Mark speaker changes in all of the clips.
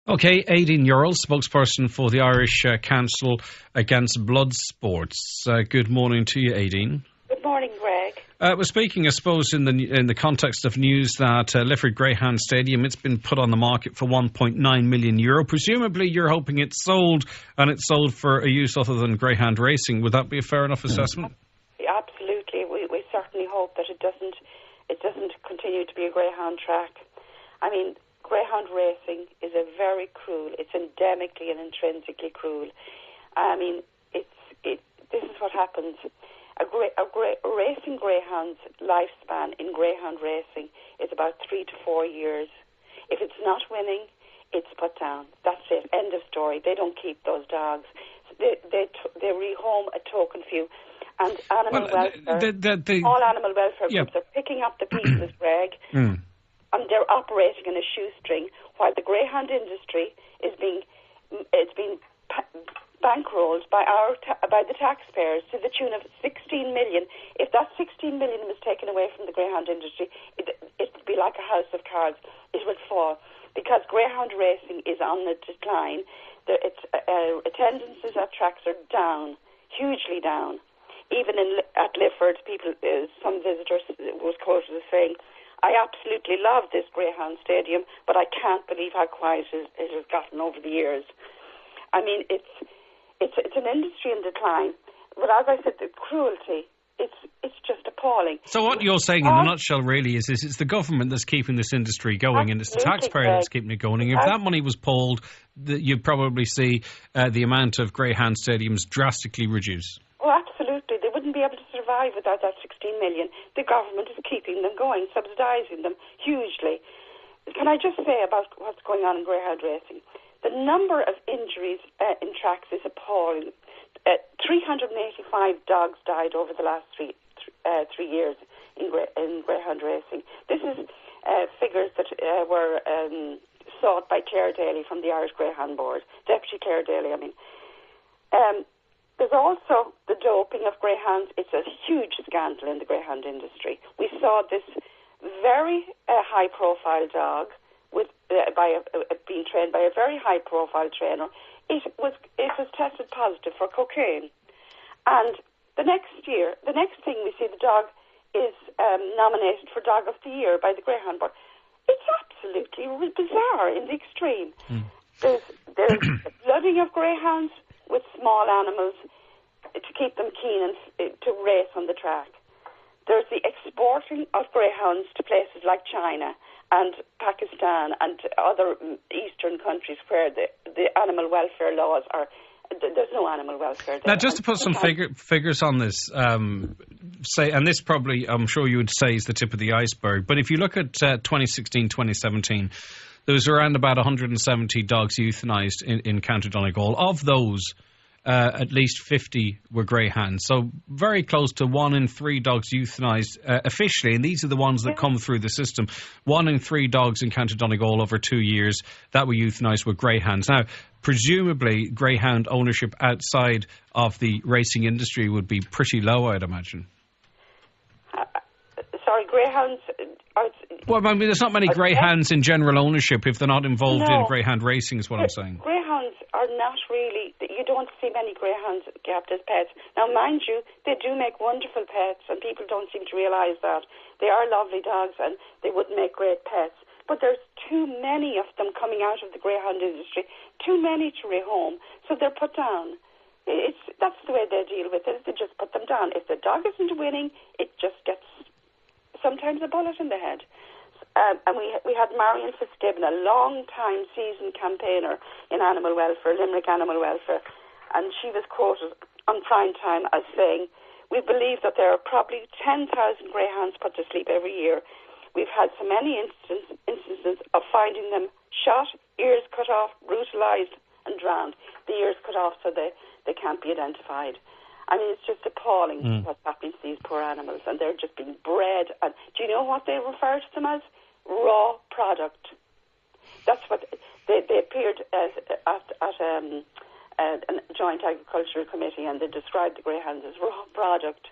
Speaker 1: Okay, Aideen, Yourell, spokesperson for the Irish Council Against Blood Sports. Good morning to you, Aideen.
Speaker 2: Good morning, Greg.
Speaker 1: We're speaking, I suppose, in the context of news that Lifford Greyhound Stadium, it's been put on the market for €1.9 million. Presumably, you're hoping it's sold, and it's sold for a use other than greyhound racing. Would that be a fair enough assessment?
Speaker 2: Absolutely. We certainly hope that it doesn't continue to be a greyhound track. I mean, greyhound racing is very cruel. It's endemically and intrinsically cruel. I mean, this is what happens. A racing greyhound's lifespan in greyhound racing is about 3 to 4 years. If it's not winning, it's put down. That's it. End of story. They don't keep those dogs. They rehome a token few. And animal welfare, all animal welfare groups are picking up the pieces, Greg, and they're operating in a shoestring, while the greyhound industry is being bankrolled by the taxpayers to the tune of 16 million. If that 16 million was taken away from the greyhound industry, it'd be like a house of cards. It would fall, because greyhound racing is on the decline. Attendances at tracks are down, hugely down. Even at Lifford, some visitors was quoted as saying, "I absolutely love this Greyhound Stadium, but I can't believe how quiet it has gotten over the years." I mean, it's an industry in decline. But as I said, the cruelty, it's just appalling.
Speaker 1: So what you're saying in a nutshell really is it's the government that's keeping this industry going, and it's the taxpayer that's keeping it going. And if that money was pulled, you'd probably see the amount of Greyhound stadiums drastically reduce.
Speaker 2: Oh, absolutely. They wouldn't be able to survive without that 16 million. The government is keeping them going, subsidising them hugely. Can I just say about what's going on in greyhound racing? The number of injuries in tracks is appalling. 385 dogs died over the last three years in greyhound racing. This is figures that were sought by Claire Daly from the Irish Greyhound Board, Deputy Claire Daly, I mean. There's also the doping of greyhounds. It's a huge scandal in the greyhound industry. We saw this very high-profile dog being trained by a very high-profile trainer. It was tested positive for cocaine, and the next thing we see, the dog is nominated for Dog of the Year by the Greyhound Board. It's absolutely bizarre in the extreme. There's blooding of greyhounds with small animals to keep them keen and to race on the track. There's the exporting of greyhounds to places like China and Pakistan and other eastern countries where the animal welfare laws are. There's no animal welfare there.
Speaker 1: Now, just to put some figures on this, and this probably, I'm sure you would say, is the tip of the iceberg, but if you look at 2016, 2017, there was around about 170 dogs euthanised in County Donegal. Of those, at least 50 were greyhounds. So very close to 1 in 3 dogs euthanised officially, and these are the ones that come through the system. 1 in 3 dogs in County Donegal over 2 years that were euthanised were greyhounds. Now, presumably, greyhound ownership outside of the racing industry would be pretty low, I'd imagine.
Speaker 2: Sorry, greyhounds...
Speaker 1: Well, I mean, there's not many greyhounds in general ownership if they're not involved in greyhound racing, is what I'm saying.
Speaker 2: Greyhounds are not really... You don't see many greyhounds kept as pets. Now, mind you, they do make wonderful pets, and people don't seem to realise that. They are lovely dogs, and they would make great pets. But there's too many of them coming out of the greyhound industry, too many to rehome, so they're put down. That's the way they deal with it. They just put them down. If the dog isn't winning, it just gets sometimes a bullet in the head. And we had Marion Fitzgibbon, a long-time seasoned campaigner in animal welfare, Limerick animal welfare, and she was quoted on prime time as saying, "We believe that there are probably 10,000 greyhounds put to sleep every year. We've had so many instances of finding them shot, ears cut off, brutalised and drowned. The ears cut off so they can't be identified." I mean, it's just appalling what's happening to these poor animals, and they're just being bred. And do you know what they refer to them as? Raw product. That's what they appeared at a joint agricultural committee, and they described the greyhounds as raw product.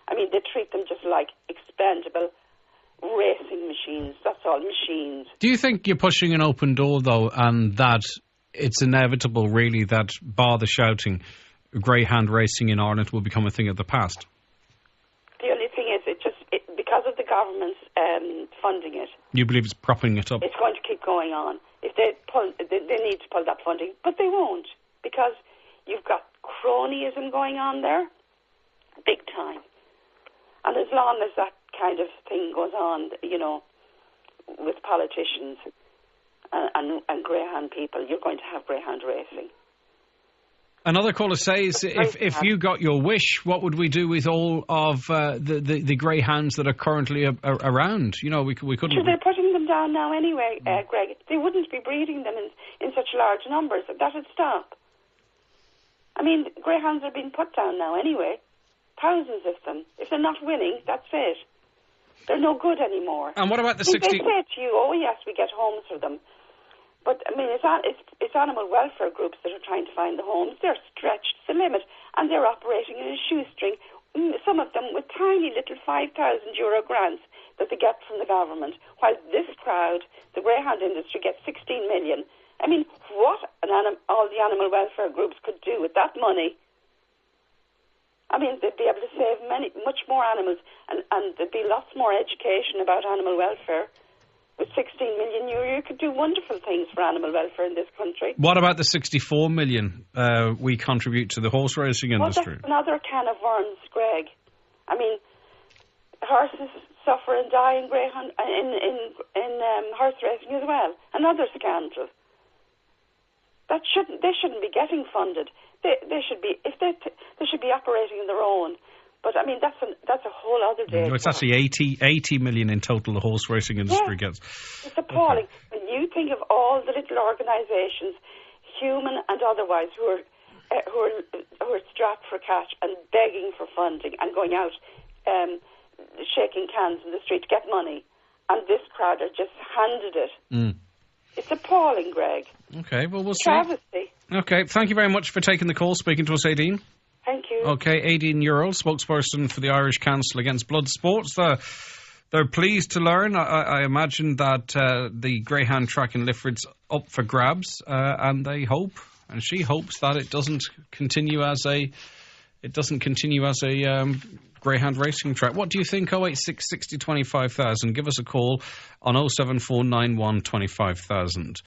Speaker 2: I mean, they treat them just like expendable racing machines. That's all, machines.
Speaker 1: Do you think you're pushing an open door, though, and that it's inevitable, really, that, bar the shouting, greyhound racing in Ireland will become a thing of the past?
Speaker 2: The only thing is, because of the government's funding it.
Speaker 1: You believe it's propping it up?
Speaker 2: It's going to keep going on. If they need to pull that funding, but they won't, because you've got cronyism going on there, big time. And as long as that kind of thing goes on, with politicians and greyhound people, you're going to have greyhound racing.
Speaker 1: Another caller says, if you got your wish, what would we do with all of the greyhounds that are currently around? We couldn't...
Speaker 2: Sure, they're putting them down now anyway, Greg. They wouldn't be breeding them in such large numbers. That would stop. I mean, greyhounds are being put down now anyway. Thousands of them. If they're not winning, that's it. They're no good anymore.
Speaker 1: And what about the 60...
Speaker 2: They say to you, oh yes, we get homes for them. But, I mean, it's animal welfare groups that are trying to find the homes. They're stretched to the limit, and they're operating in a shoestring, some of them with tiny little €5,000 grants that they get from the government, while this crowd, the greyhound industry, gets 16 million. I mean, what all the animal welfare groups could do with that money. I mean, they'd be able to save much more animals, and there'd be lots more education about animal welfare. With 16 million euro, you could do wonderful things for animal welfare in this country.
Speaker 1: What about the 64 million we contribute to the horse racing industry?
Speaker 2: That's another can of worms, Greg. I mean, horses suffer and die in greyhound in horse racing as well. Another scandal. They shouldn't be getting funded. They should be they should be operating on their own. But, I mean, that's a whole other day.
Speaker 1: No, it's actually 80 million in total the horse racing industry gets.
Speaker 2: It's appalling. Okay. When you think of all the little organisations, human and otherwise, who are strapped for cash and begging for funding and going out shaking cans in the street to get money, and this crowd are just handed it. It's appalling, Greg.
Speaker 1: Okay, well, we'll see.
Speaker 2: Travesty.
Speaker 1: Okay, thank you very much for taking the call, speaking to us, Aideen.
Speaker 2: Thank you.
Speaker 1: Okay, Aideen Yourell, spokesperson for the Irish Council Against Blood Sports. They're pleased to learn. I imagine that the greyhound track in Lifford's up for grabs, and they hope, and she hopes, that it doesn't continue as a greyhound racing track. What do you think? 086 60 25,000. Give us a call on 07491 25,000.